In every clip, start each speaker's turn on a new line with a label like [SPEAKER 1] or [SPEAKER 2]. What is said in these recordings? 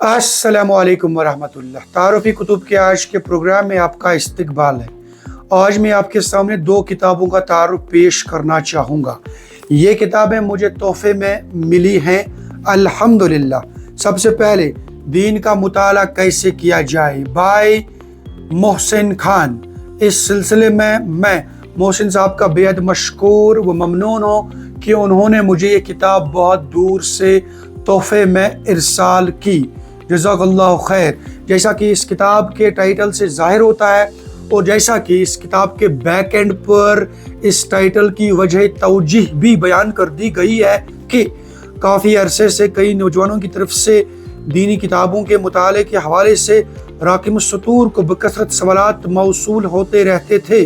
[SPEAKER 1] अस्सलामु अलैकुम वरहमतुल्लाह। तारुफ़ी कुतुब के आज के प्रोग्राम में आपका इस्तकबाल है। आज मैं आपके सामने दो किताबों का तारुफ पेश करना चाहूँगा। ये किताबें मुझे तोहफे में मिली हैं अल्हम्दुलिल्लाह। सबसे पहले दीन का मुताला कैसे किया जाए बाय मोहसिन खान। इस सिलसिले में मैं मोहसिन साहब का बेहद मशकूर व ममनून हूँ कि उन्होंने मुझे ये किताब बहुत दूर से तोहफे में इरसाल की। जज़ाकल्लाहु खैर। जैसा कि इस किताब के टाइटल से ज़ाहिर होता है और जैसा कि इस किताब के बैक एंड पर इस टाइटल की वजह तौजीह भी बयान कर दी गई है कि काफ़ी अरसे से कई नौजवानों की तरफ से दीनी किताबों के मुताले के हवाले से राकिम सतूर को बकसरत सवालात मौसूल होते रहते थे,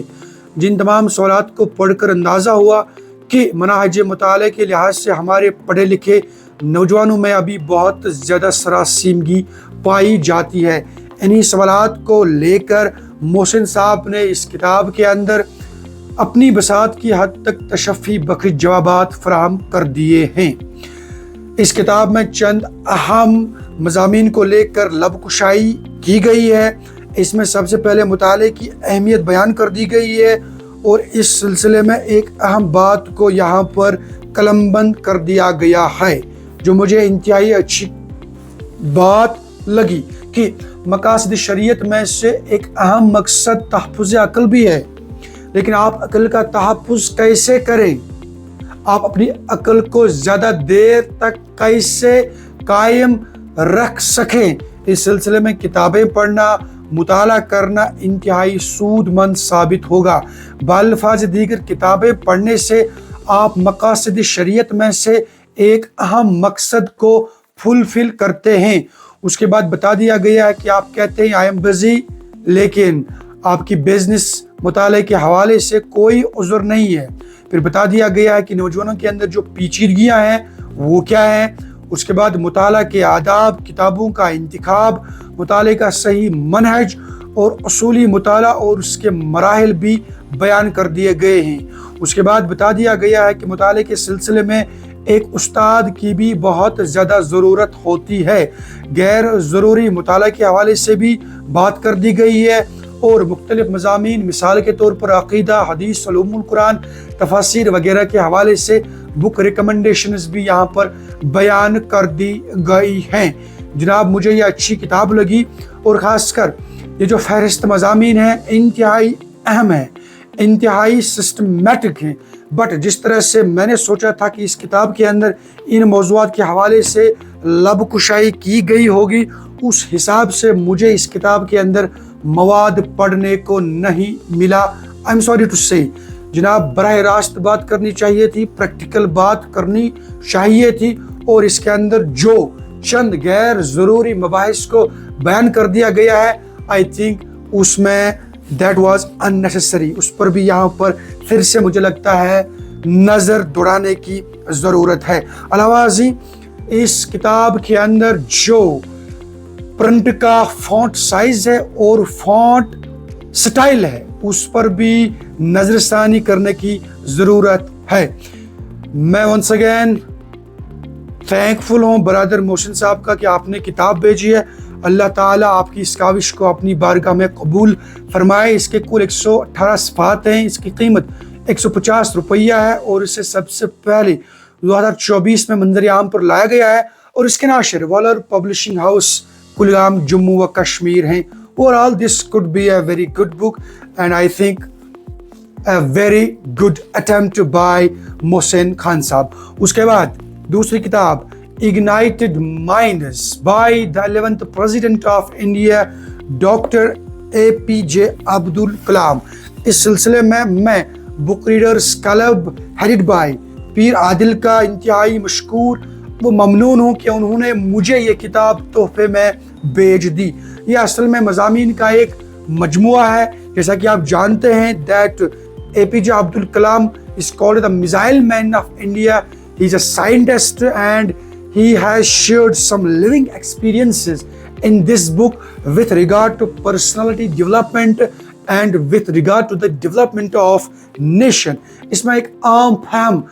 [SPEAKER 1] जिन तमाम सवालात को पढ़कर अंदाज़ा हुआ कि मनाहज मुताले के लिहाज से हमारे पढ़े लिखे नौजवानों में अभी बहुत ज़्यादा सरासीमगी पाई जाती है। इन्हीं सवालात को लेकर मोहसिन साहब ने इस किताब के अंदर अपनी बसात की हद तक तशफ़ी बख्श जवाबात फराहम कर दिए हैं। इस किताब में चंद अहम मज़ामीन को लेकर लबकुशाई की गई है। इसमें सबसे पहले मुताले की अहमियत बयान कर दी गई है और इस सिलसिले में एक अहम बात को यहाँ पर कलमबंद कर दिया गया है, जो मुझे इंतहाई अच्छी बात लगी कि मकासद शरीयत में से एक अहम मकसद तहफ़्फ़ुज़ अक़ल भी है। लेकिन आप अक़ल का तहफ़्फ़ुज़ कैसे करें, आप अपनी अक़ल को ज़्यादा देर तक कैसे कायम रख सकें, इस सिलसिले में किताबें पढ़ना, मुताला करना इंतहाई सूदमंद साबित होगा। बाल्फाज दीगर किताबें पढ़ने से आप मकासद शरीयत में से एक अहम मकसद को फुलफिल करते हैं। उसके बाद बता दिया गया है कि आप कहते हैं आई एम बिजी, लेकिन आपकी बिजनेस मुताले के हवाले से कोई उज़्र नहीं है। फिर बता दिया गया है कि नौजवानों के अंदर जो पेचीदगियाँ हैं वो क्या हैं। उसके बाद मुताला के आदाब, किताबों का इंतिखाब, मुताले का सही मनहज और उसूली मुताला और उसके मराहिल भी बयान कर दिए गए हैं। उसके बाद बता दिया गया है कि मुताले के सिलसिले में एक उस्ताद की भी बहुत ज़्यादा ज़रूरत होती है। गैर ज़रूरी मुताला के हवाले से भी बात कर दी गई है और मुख्तलिफ मज़ामीन, मिसाल के तौर पर अक़ीदा, हदीस, उलूमुल कुरान, तफसीर वगैरह के हवाले से बुक रिकमेंडेशंस भी यहाँ पर बयान कर दी गई हैं। जनाब, मुझे ये अच्छी किताब लगी और ख़ासकर ये जो फहरिस्त मज़ामीन हैं इंतहाई अहम है, इंतहाई सिस्टमेटिक हैं। बट जिस तरह से मैंने सोचा था कि इस किताब के अंदर इन मौज़ूआत के हवाले से लबकुशाई की गई होगी, उस हिसाब से मुझे इस किताब के अंदर मवाद पढ़ने को नहीं मिला। आई एम सॉरी टू से। जनाब, बराह रास्त बात करनी चाहिए थी, प्रैक्टिकल बात करनी चाहिए थी और इसके अंदर जो चंद गैर ज़रूरी मबाहिस को बयान कर दिया गया है, आई थिंक उसमें दैट वाज अननेसेसरी। उस पर भी यहाँ पर फिर से मुझे लगता है नज़र दौड़ाने की ज़रूरत है। अलावाज़ी इस किताब के अंदर जो प्रिंट का फॉन्ट साइज़ है और फॉन्ट स्टाइल है उस पर भी नज़रसानी करने की ज़रूरत है। मैं वंस अगेन थैंकफुल हूँ बरादर मोहसिन साहब का कि आपने किताब भेजी है। अल्लाह ताला आपकी इस काविश को अपनी बारगाह में कबूल फरमाए। इसके कुल 118 सफ़हात हैं, इसकी कीमत 150 रुपया है और इसे सबसे पहले 2024 में मंजर आम पर लाया गया है और इसके नाशिर वॉलर पब्लिशिंग हाउस कुलगाम जम्मू व कश्मीर हैं। Overall this could be a very good book and I think a very good attempt by Mohsin Khan sahab. उसके बाद दूसरी किताब Ignited Minds by the 11th President of India Dr. APJ Abdul Kalam. इस सिलसिले में मैं book readers club headed by पीर आदिल का इंतहाई मशकूर वो ममनून हूँ कि उन्होंने मुझे ये किताब तोहफे में भेज दी। ये असल में मज़ामीन का एक मजमुआ है। जैसा कि आप जानते हैं that APJ Abdul Kalam is called the missile man of India. He is a scientist and he has shared some living experiences in this book with regard to personality development and with regard to the development of nation. इसमें एक आम फहम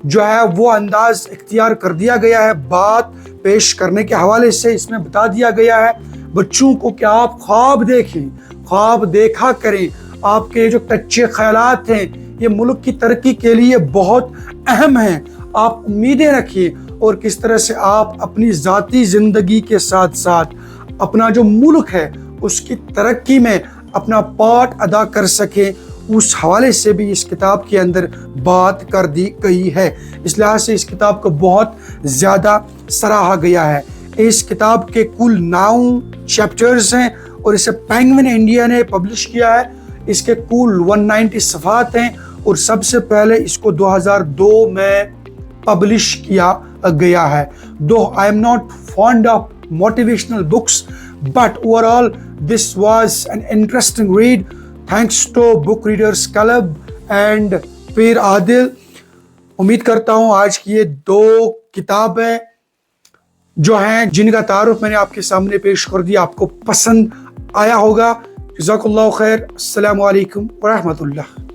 [SPEAKER 1] جو ہے وہ انداز اختیار کر دیا گیا ہے بات پیش کرنے کے حوالے سے. اس میں بتا دیا گیا ہے بچوں کو کہ آپ خواب دیکھیں, خواب دیکھا کریں. آپ کے جو کچے خیالات ہیں یہ ملک کی ترقی کے لیے بہت اہم ہیں. آپ امیدیں رکھیے اور کس طرح سے آپ اپنی ذاتی زندگی کے ساتھ ساتھ اپنا جو ملک ہے اس کی ترقی میں اپنا پارٹ ادا کر سکیں, اس حوالے سے بھی اس کتاب کے اندر بات کر دی گئی ہے. اس لحاظ سے اس کتاب کو بہت زیادہ سراہا گیا ہے. اس کتاب کے کل 9 چیپٹرز ہیں اور اسے پینگوین انڈیا نے پبلش کیا ہے. اس کے کل 190 صفحات ہیں اور سب سے پہلے اس کو 2002 میں پبلش کیا گیا ہے. Though I am not fond of motivational books, but overall this was an interesting read. Thanks to Book Readers Club and پیر عادل. امید کرتا ہوں آج کی یہ 2 کتابیں جو ہیں جن کا تعارف میں نے آپ کے سامنے پیش کر دیا آپ کو پسند آیا ہوگا. جزاک اللہ خیر. السلام علیکم ورحمۃ اللہ.